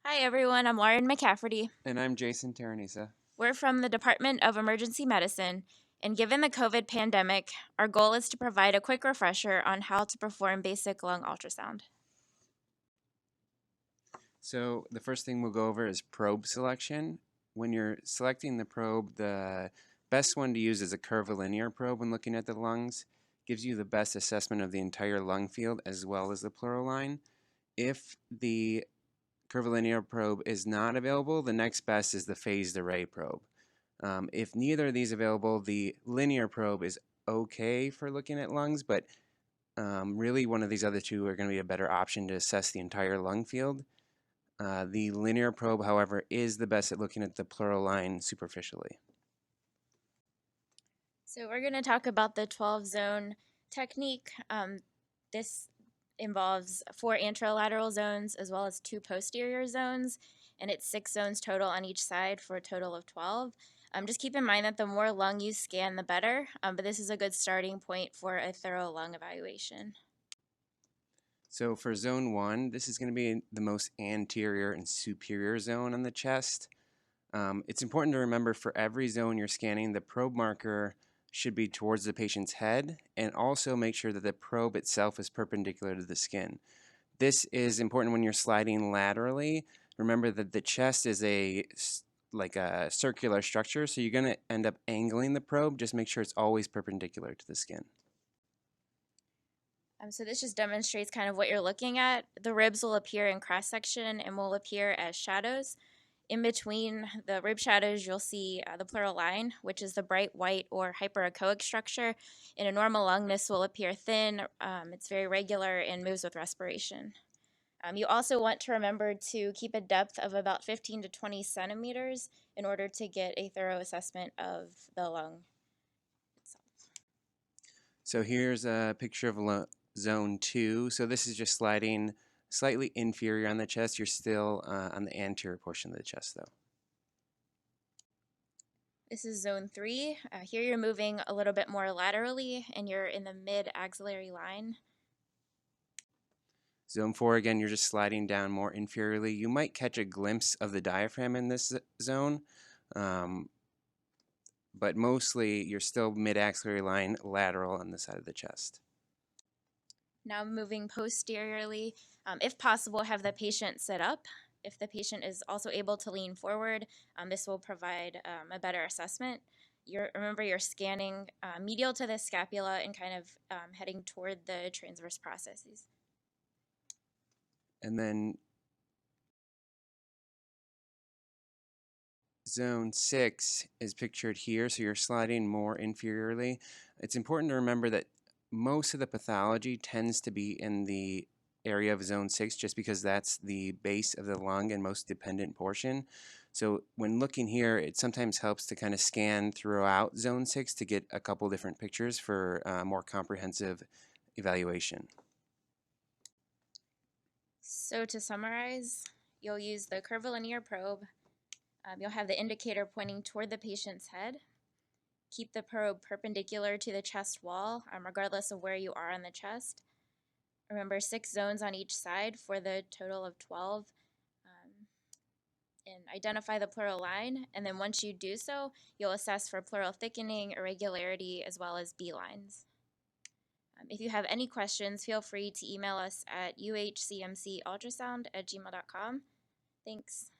Hi everyone, I'm Lauren McCafferty. And I'm Jason Taranisa. We're from the Department of Emergency Medicine, and given the COVID pandemic, our goal is to provide a quick refresher on how to perform basic lung ultrasound. So the first thing we'll go over is probe selection. When you're selecting the probe, the best one to use is a curvilinear probe when looking at the lungs. Gives you the best assessment of the entire lung field as well as the pleural line. If the curvilinear probe is not available, the next best is the phased array probe. If neither of these available, the linear probe is okay for looking at lungs, but really one of these other two are going to be a better option to assess the entire lung field. The linear probe, however, is the best at looking at the pleural line superficially. So we're going to talk about the 12-zone technique. This involves 4 anterolateral zones as well as 2 posterior zones, and it's 6 zones total on each side for a total of 12. Just keep in mind that the more lung you scan, the better, but this is a good starting point for a thorough lung evaluation. So for zone 1, this is going to be the most anterior and superior zone on the chest. It's important to remember for every zone you're scanning, the probe marker should be towards the patient's head, and also make sure that the probe itself is perpendicular to the skin. This is important when you're sliding laterally. Remember that the chest is like a circular structure, so you're going to end up angling the probe. Just make sure it's always perpendicular to the skin. So this just demonstrates kind of what you're looking at. The ribs will appear in cross-section and will appear as shadows. In between the rib shadows, you'll see the pleural line, which is the bright white or hyperechoic structure. In a normal lung, this will appear thin. It's very regular and moves with respiration. You also want to remember to keep a depth of about 15 to 20 centimeters in order to get a thorough assessment of the lung itself. So here's a picture of zone 2. So this is just sliding slightly inferior on the chest. You're still on the anterior portion of the chest though. This is zone 3. Here you're moving a little bit more laterally and you're in the mid-axillary line. Zone 4, again, you're just sliding down more inferiorly. You might catch a glimpse of the diaphragm in this zone, but mostly you're still mid-axillary line lateral on the side of the chest. Now moving posteriorly, if possible, have the patient sit up. If the patient is also able to lean forward, this will provide a better assessment. Remember, you're scanning medial to the scapula and kind of heading toward the transverse processes. And then zone 6 is pictured here, so you're sliding more inferiorly. It's important to remember that most of the pathology tends to be in the area of zone 6 just because that's the base of the lung and most dependent portion. So when looking here, it sometimes helps to kind of scan throughout zone 6 to get a couple different pictures for more comprehensive evaluation. So to summarize, you'll use the curvilinear probe. You'll have the indicator pointing toward the patient's head. Keep the probe perpendicular to the chest wall, regardless of where you are on the chest. Remember, 6 zones on each side for the total of 12. And identify the pleural line, and then once you do so, you'll assess for pleural thickening, irregularity, as well as B lines. If you have any questions, feel free to email us at uhcmcultrasound@gmail.com. Thanks.